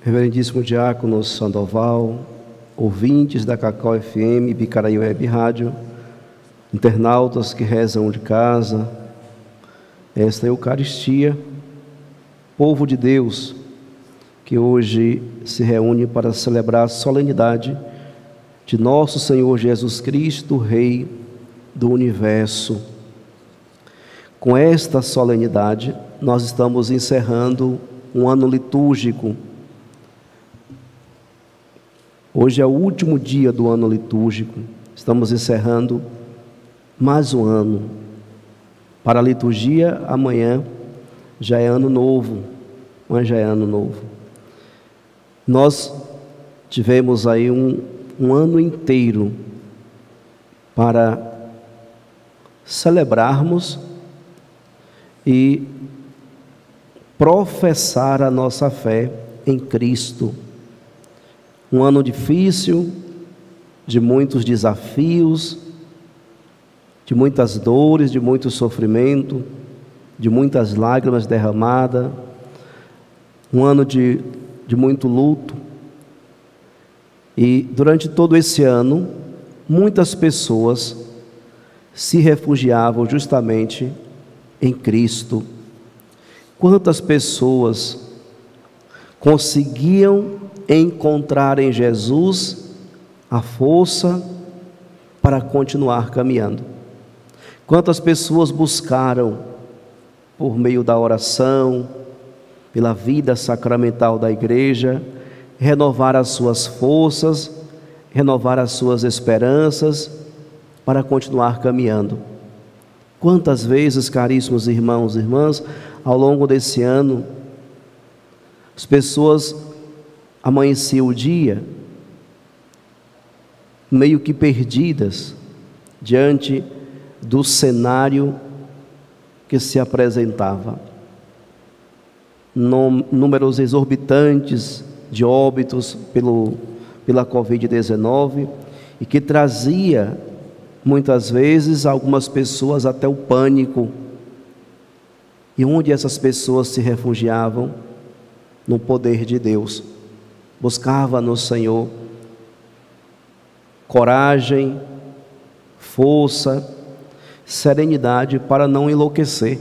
Reverendíssimo Diácono Sandoval, ouvintes da Cacau FM, Bicaraí Web Rádio, internautas que rezam de casa, esta Eucaristia, povo de Deus, que hoje se reúne para celebrar a solenidade de nosso Senhor Jesus Cristo, Rei do Universo. Com esta solenidade, nós estamos encerrando um ano litúrgico. Hoje é o último dia do ano litúrgico. Estamos encerrando mais um ano. Para a liturgia, amanhã já é ano novo. Amanhã já é ano novo. Nós tivemos aí um ano inteiro para celebrarmos e professar a nossa fé em Cristo. Um ano difícil, de muitos desafios, de muitas dores, de muito sofrimento, de muitas lágrimas derramadas, um ano de muito luto. E durante todo esse ano, muitas pessoas se refugiavam justamente em Cristo. Quantas pessoas conseguiam encontrar em Jesus a força para continuar caminhando? Quantas pessoas buscaram, por meio da oração, pela vida sacramental da igreja, renovar as suas forças, renovar as suas esperanças para continuar caminhando? Quantas vezes, caríssimos irmãos e irmãs, ao longo desse ano, as pessoas amanheciam o dia meio que perdidas diante do cenário que se apresentava. Números exorbitantes de óbitos pela Covid-19 e que trazia muitas vezes algumas pessoas até o pânico. E onde essas pessoas se refugiavam? No poder de Deus. Buscava no Senhor coragem, força, serenidade para não enlouquecer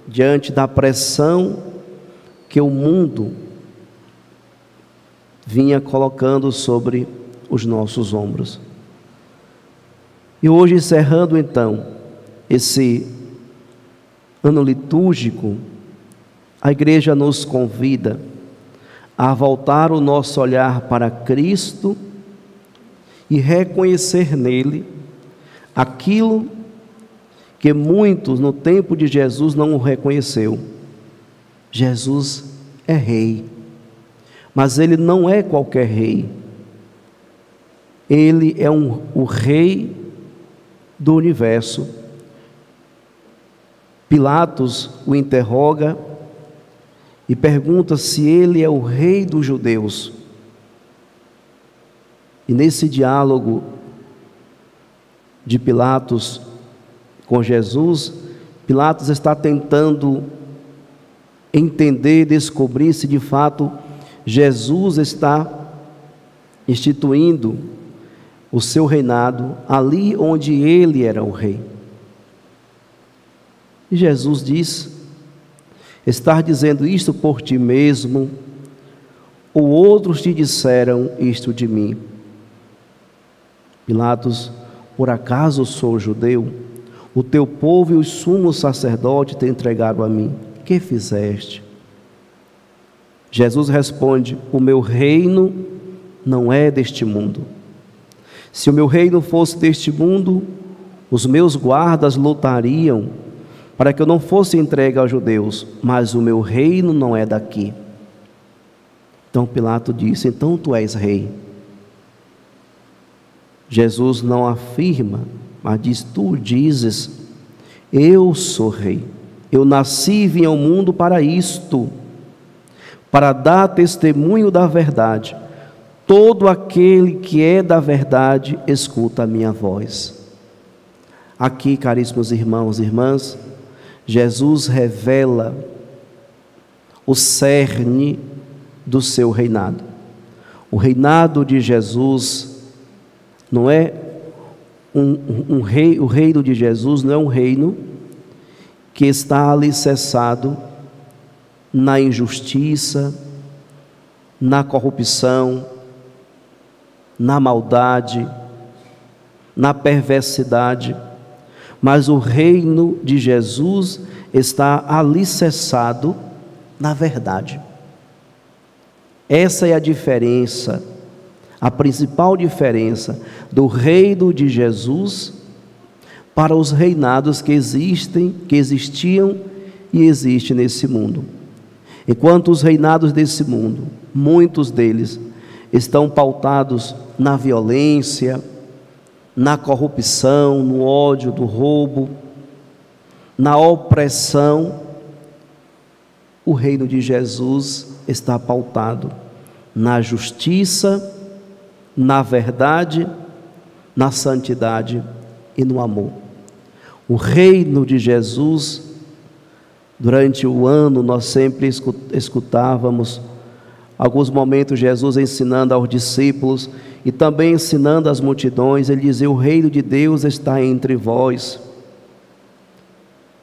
diante da pressão que o mundo vinha colocando sobre os nossos ombros. E hoje, encerrando então esse ano litúrgico, a igreja nos convida a voltar o nosso olhar para Cristo e reconhecer nele aquilo que muitos no tempo de Jesus não o reconheceu. Jesus é rei, mas ele não é qualquer rei. Ele é o rei do universo. Pilatos o interroga e pergunta se ele é o rei dos judeus. E nesse diálogo de Pilatos com Jesus, Pilatos está tentando entender, descobrir se de fato Jesus está instituindo o seu reinado ali onde ele era o rei. E Jesus diz: estar dizendo isto por ti mesmo, ou outros te disseram isto de mim? Pilatos: por acaso sou judeu? O teu povo e os sumos sacerdotes te entregaram a mim. Que fizeste? Jesus responde: o meu reino não é deste mundo. Se o meu reino fosse deste mundo, os meus guardas lutariam para que eu não fosse entregue aos judeus, mas o meu reino não é daqui. Então Pilatos disse: então tu és rei. Jesus não afirma, mas diz: tu dizes, eu sou rei. Eu nasci e vim ao mundo para isto, para dar testemunho da verdade. Todo aquele que é da verdade escuta a minha voz. Aqui, caríssimos irmãos e irmãs, Jesus revela o cerne do seu reinado. O reinado de Jesus não é o reino de Jesus não é um reino que está alicerçado na injustiça, na corrupção, na maldade, na perversidade, mas o reino de Jesus está alicerçado na verdade. Essa é a diferença, a principal diferença do reino de Jesus para os reinados que existiam e existem nesse mundo. Enquanto os reinados desse mundo, muitos deles, estão pautados na violência, na corrupção, no ódio, do roubo, na opressão, o reino de Jesus está pautado na justiça, na verdade, na santidade e no amor. O reino de Jesus, durante o ano, nós sempre escutávamos alguns momentos Jesus ensinando aos discípulos e também ensinando às multidões. Ele dizia: o reino de Deus está entre vós.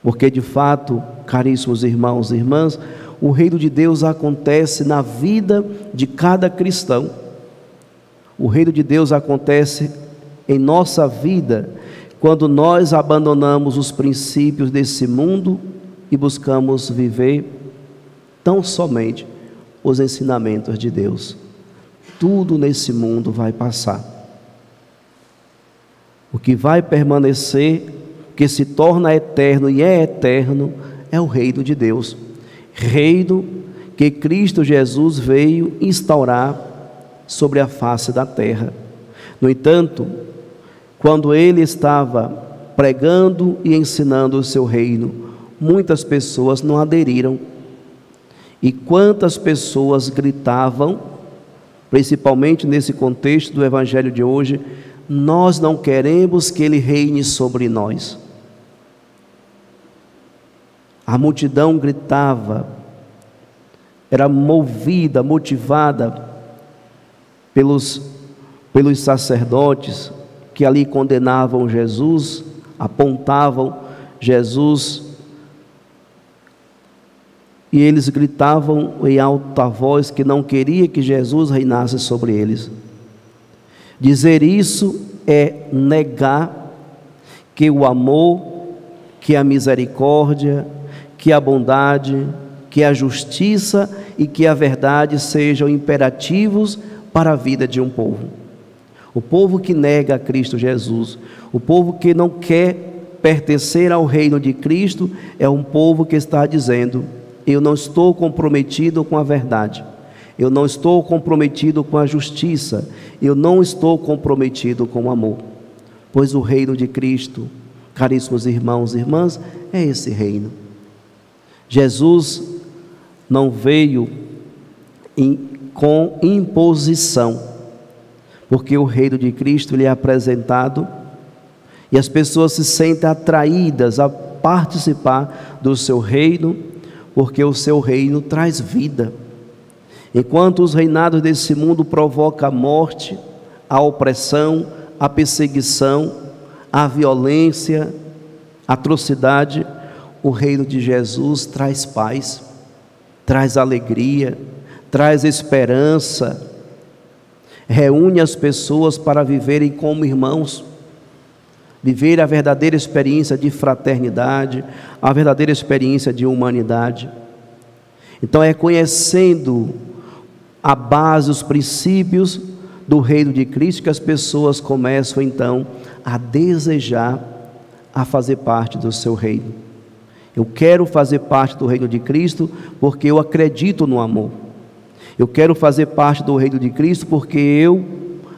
Porque de fato, caríssimos irmãos e irmãs, o reino de Deus acontece na vida de cada cristão. O reino de Deus acontece em nossa vida quando nós abandonamos os princípios desse mundo e buscamos viver tão somente os ensinamentos de Deus. Tudo nesse mundo vai passar. O que vai permanecer, que se torna eterno e é eterno, é o reino de Deus. Reino que Cristo Jesus veio instaurar sobre a face da terra. No entanto, quando ele estava pregando e ensinando o seu reino, muitas pessoas não aderiram. E quantas pessoas gritavam, principalmente nesse contexto do evangelho de hoje: nós não queremos que ele reine sobre nós. A multidão gritava, era motivada pelos sacerdotes que ali condenavam Jesus, apontavam Jesus, e eles gritavam em alta voz que não queria que Jesus reinasse sobre eles. Dizer isso é negar que o amor, que a misericórdia, que a bondade, que a justiça e que a verdade sejam imperativos para a vida de um povo. O povo que nega a Cristo Jesus, o povo que não quer pertencer ao reino de Cristo, é um povo que está dizendo: eu não estou comprometido com a verdade, eu não estou comprometido com a justiça, eu não estou comprometido com o amor. Pois o reino de Cristo, caríssimos irmãos e irmãs, é esse reino. Jesus não veio com imposição, porque o reino de Cristo lhe é apresentado e as pessoas se sentem atraídas a participar do seu reino, porque o seu reino traz vida. Enquanto os reinados desse mundo provocam a morte, a opressão, a perseguição, a violência, a atrocidade, o reino de Jesus traz paz, traz alegria, traz esperança, reúne as pessoas para viverem como irmãos, viver a verdadeira experiência de fraternidade, a verdadeira experiência de humanidade. Então é conhecendo a base, os princípios do reino de Cristo que as pessoas começam então a desejar a fazer parte do seu reino. Eu quero fazer parte do reino de Cristo porque eu acredito no amor. Eu quero fazer parte do reino de Cristo porque eu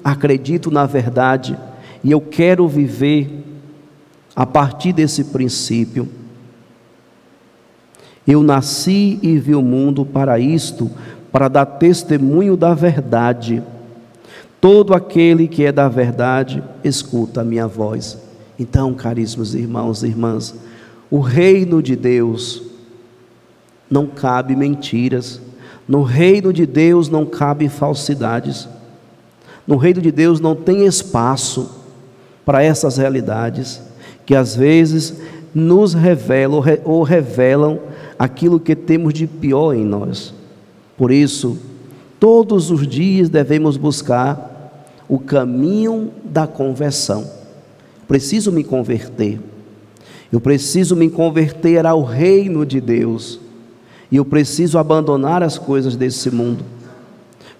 acredito na verdade e eu quero viver a partir desse princípio. Eu nasci e vi o mundo para isto, para dar testemunho da verdade. Todo aquele que é da verdade escuta a minha voz. Então, caríssimos irmãos e irmãs, o reino de Deus não cabe mentiras, No reino de Deus não cabe falsidades. No reino de Deus não tem espaço para essas realidades que às vezes nos revelam ou revelam aquilo que temos de pior em nós. Por isso, todos os dias devemos buscar o caminho da conversão. Preciso me converter. Eu preciso me converter ao reino de Deus. E eu preciso abandonar as coisas desse mundo.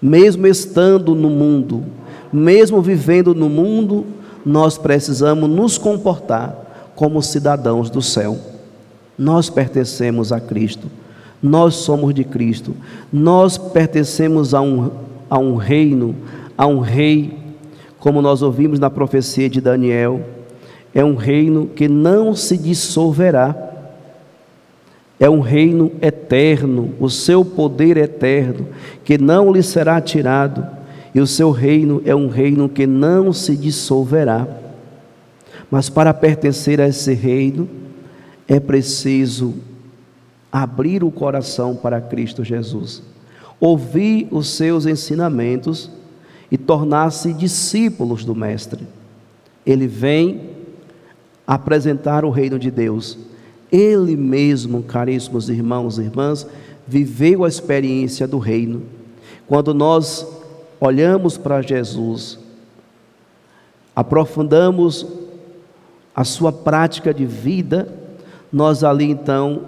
Mesmo estando no mundo, mesmo vivendo no mundo, nós precisamos nos comportar como cidadãos do céu. Nós pertencemos a Cristo. Nós somos de Cristo. Nós pertencemos a um reino, a um rei, como nós ouvimos na profecia de Daniel. É um reino que não se dissolverá. É um reino eterno, o seu poder eterno, que não lhe será tirado, e o seu reino é um reino que não se dissolverá. Mas para pertencer a esse reino, é preciso abrir o coração para Cristo Jesus, ouvir os seus ensinamentos e tornar-se discípulos do Mestre. Ele vem apresentar o reino de Deus. Ele mesmo, caríssimos irmãos e irmãs, viveu a experiência do reino. Quando nós olhamos para Jesus, aprofundamos a sua prática de vida, nós ali então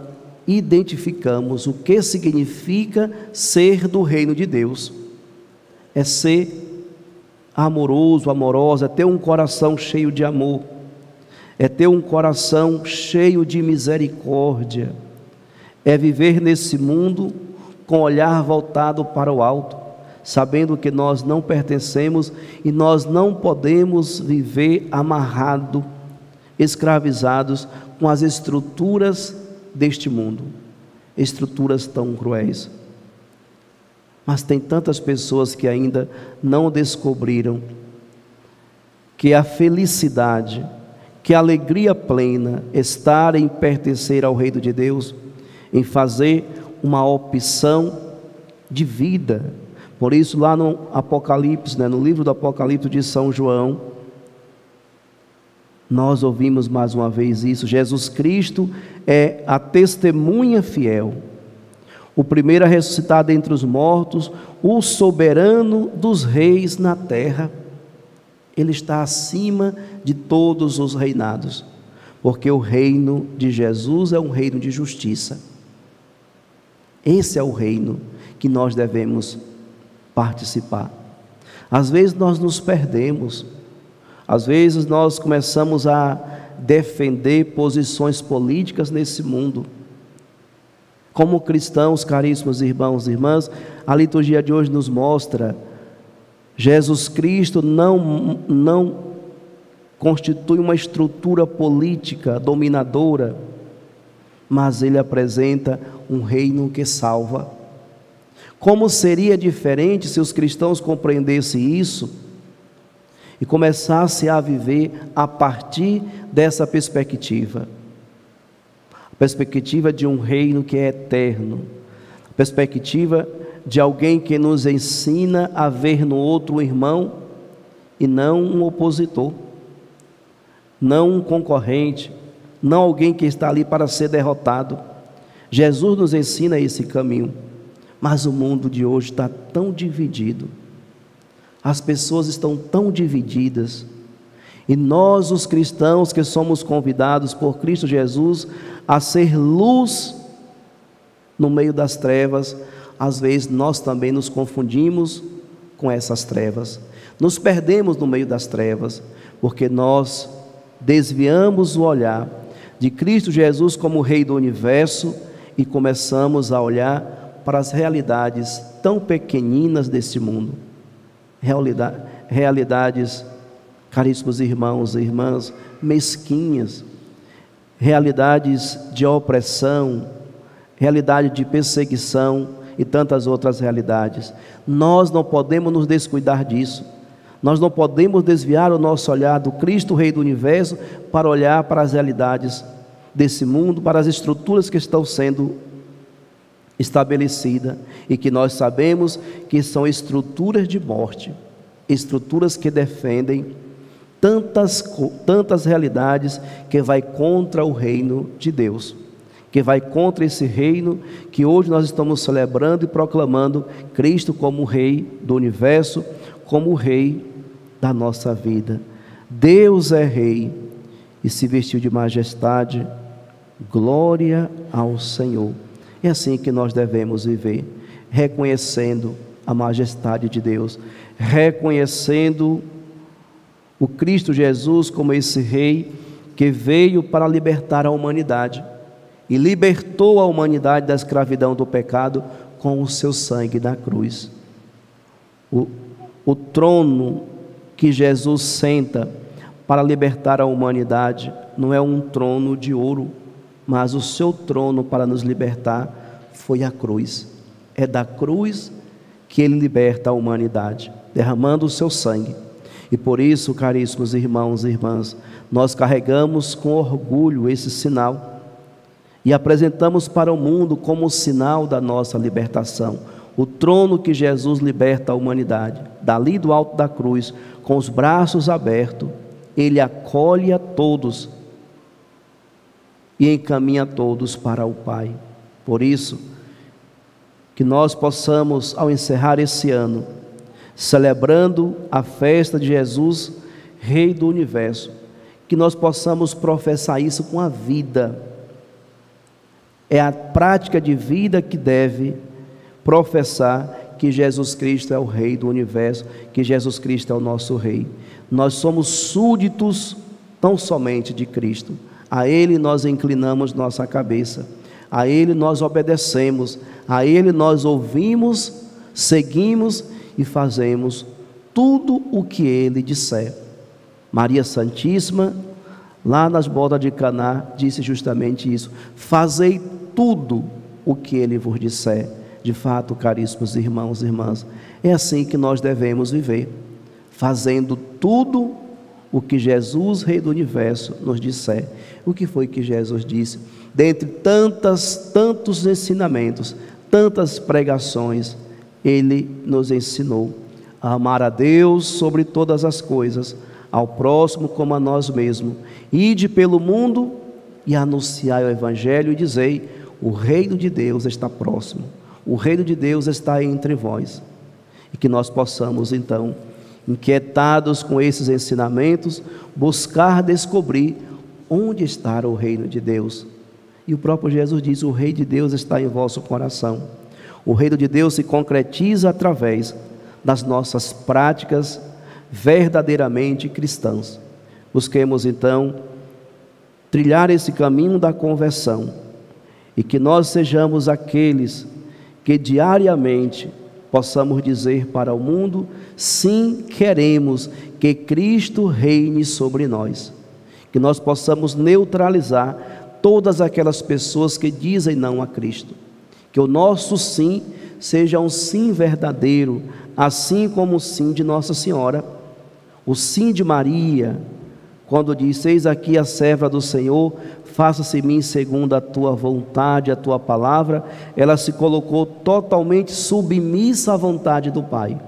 identificamos o que significa ser do reino de Deus. É ser amoroso, amorosa, é ter um coração cheio de amor, é ter um coração cheio de misericórdia, é viver nesse mundo com o olhar voltado para o alto, sabendo que nós não pertencemos e nós não podemos viver amarrado, escravizados com as estruturas deste mundo, estruturas tão cruéis. Mas tem tantas pessoas que ainda não descobriram que a felicidade, que a alegria plena está em pertencer ao reino de Deus, em fazer uma opção de vida. Por isso lá no Apocalipse, no livro do Apocalipse de São João, nós ouvimos mais uma vez isso. Jesus Cristo é a testemunha fiel, o primeiro a ressuscitar dentre os mortos, o soberano dos reis na terra. Ele está acima de todos os reinados, porque o reino de Jesus é um reino de justiça. Esse é o reino que nós devemos participar. Às vezes nós nos perdemos, às vezes nós começamos a defender posições políticas nesse mundo. Como cristãos, caríssimos irmãos e irmãs, a liturgia de hoje nos mostra: Jesus Cristo não constitui uma estrutura política dominadora, mas Ele apresenta um reino que salva. Como seria diferente se os cristãos compreendessem isso e começassem a viver a partir dessa perspectiva? A perspectiva de um reino que é eterno, a perspectiva de alguém que nos ensina a ver no outro um irmão e não um opositor, não um concorrente, não alguém que está ali para ser derrotado. Jesus nos ensina esse caminho, mas o mundo de hoje está tão dividido, as pessoas estão tão divididas, e nós, os cristãos que somos convidados por Cristo Jesus a ser luz no meio das trevas, às vezes nós também nos confundimos com essas trevas, nos perdemos no meio das trevas, porque nós desviamos o olhar de Cristo Jesus como Rei do Universo e começamos a olhar para as realidades tão pequeninas deste mundo, realidades, caríssimos irmãos e irmãs, mesquinhas, realidades de opressão, realidade de perseguição e tantas outras realidades. Nós não podemos nos descuidar disso. Nós não podemos desviar o nosso olhar do Cristo Rei do Universo para olhar para as realidades desse mundo, para as estruturas que estão sendo estabelecida e que nós sabemos que são estruturas de morte, estruturas que defendem tantas realidades, que vai contra o reino de Deus, que vai contra esse reino que hoje nós estamos celebrando e proclamando Cristo como Rei do universo, como o Rei da nossa vida. Deus é Rei e se vestiu de majestade. Glória ao Senhor. É assim que nós devemos viver, reconhecendo a majestade de Deus, reconhecendo o Cristo Jesus como esse Rei que veio para libertar a humanidade e libertou a humanidade da escravidão do pecado com o seu sangue na cruz. O trono que Jesus senta para libertar a humanidade não é um trono de ouro, mas o seu trono para nos libertar foi a cruz. É da cruz que ele liberta a humanidade, derramando o seu sangue. E por isso, caríssimos irmãos e irmãs, nós carregamos com orgulho esse sinal e apresentamos para o mundo como sinal da nossa libertação. O trono que Jesus liberta a humanidade, dali do alto da cruz, com os braços abertos, ele acolhe a todos e encaminha todos para o Pai. Por isso, que nós possamos, ao encerrar esse ano, celebrando a festa de Jesus, Rei do Universo, que nós possamos professar isso com a vida. É a prática de vida que deve professar que Jesus Cristo é o Rei do Universo, que Jesus Cristo é o nosso Rei. Nós somos súditos tão somente de Cristo. A Ele nós inclinamos nossa cabeça, a Ele nós obedecemos, a Ele nós ouvimos, seguimos e fazemos tudo o que Ele disser. Maria Santíssima, lá nas bodas de Caná, disse justamente isso: fazei tudo o que Ele vos disser. De fato, caríssimos irmãos e irmãs, é assim que nós devemos viver, fazendo tudo o que Jesus, Rei do Universo, nos disser. O que foi que Jesus disse? Dentre tantos ensinamentos, tantas pregações, Ele nos ensinou a amar a Deus sobre todas as coisas, ao próximo como a nós mesmos. Ide pelo mundo e anunciai o Evangelho e dizei: o reino de Deus está próximo, o reino de Deus está entre vós. E que nós possamos então, inquietados com esses ensinamentos, buscar descobrir onde está o reino de Deus. E o próprio Jesus diz: o reino de Deus está em vosso coração. O reino de Deus se concretiza através das nossas práticas verdadeiramente cristãs. Busquemos então trilhar esse caminho da conversão e que nós sejamos aqueles que diariamente possamos dizer para o mundo: sim, queremos que Cristo reine sobre nós. Que nós possamos neutralizar todas aquelas pessoas que dizem não a Cristo. Que o nosso sim seja um sim verdadeiro, assim como o sim de Nossa Senhora. O sim de Maria, quando diz: eis aqui a serva do Senhor, faça-se em mim segundo a tua vontade, a tua palavra. Ela se colocou totalmente submissa à vontade do Pai.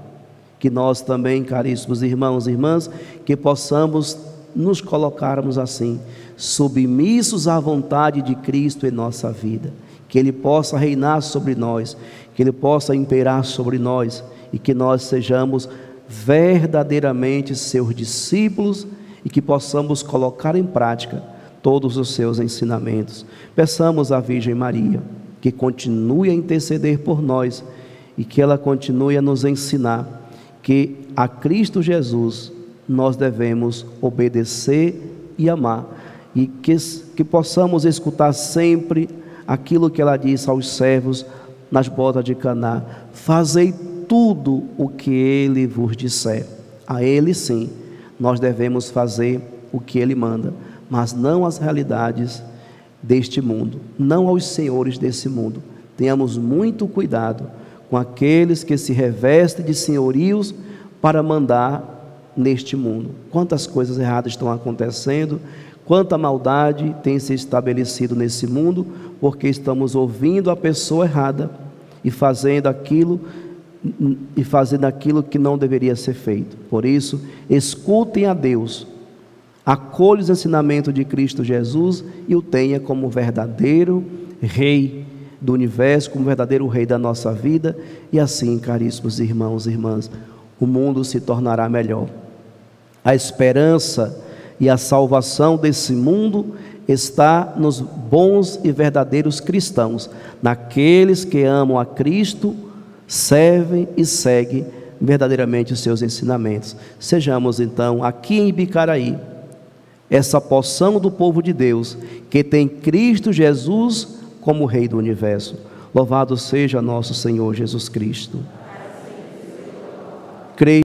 Que nós também, caríssimos irmãos e irmãs, que possamos nos colocarmos assim, submissos à vontade de Cristo em nossa vida. Que Ele possa reinar sobre nós, que Ele possa imperar sobre nós, e que nós sejamos verdadeiramente seus discípulos, e que possamos colocar em prática todos os seus ensinamentos. Peçamos à Virgem Maria que continue a interceder por nós e que ela continue a nos ensinar que a Cristo Jesus nós devemos obedecer e amar, e que possamos escutar sempre aquilo que ela disse aos servos nas bodas de Caná: fazei tudo o que Ele vos disser. A Ele sim, nós devemos fazer o que Ele manda, mas não as realidades deste mundo, não aos senhores desse mundo. Tenhamos muito cuidado com aqueles que se revestem de senhorios para mandar neste mundo. Quantas coisas erradas estão acontecendo, Quanta maldade tem se estabelecido nesse mundo, porque estamos ouvindo a pessoa errada e fazendo aquilo que não deveria ser feito. Por isso, escutem a Deus, acolha os ensinamentos de Cristo Jesus e o tenha como verdadeiro Rei do universo, como verdadeiro Rei da nossa vida, e assim, caríssimos irmãos e irmãs, o mundo se tornará melhor. A esperança e a salvação desse mundo está nos bons e verdadeiros cristãos, naqueles que amam a Cristo, servem e seguem verdadeiramente os seus ensinamentos. Sejamos então, aqui em Ibicaraí, essa porção do povo de Deus, que tem Cristo Jesus como Rei do universo. Louvado seja nosso Senhor Jesus Cristo. Creio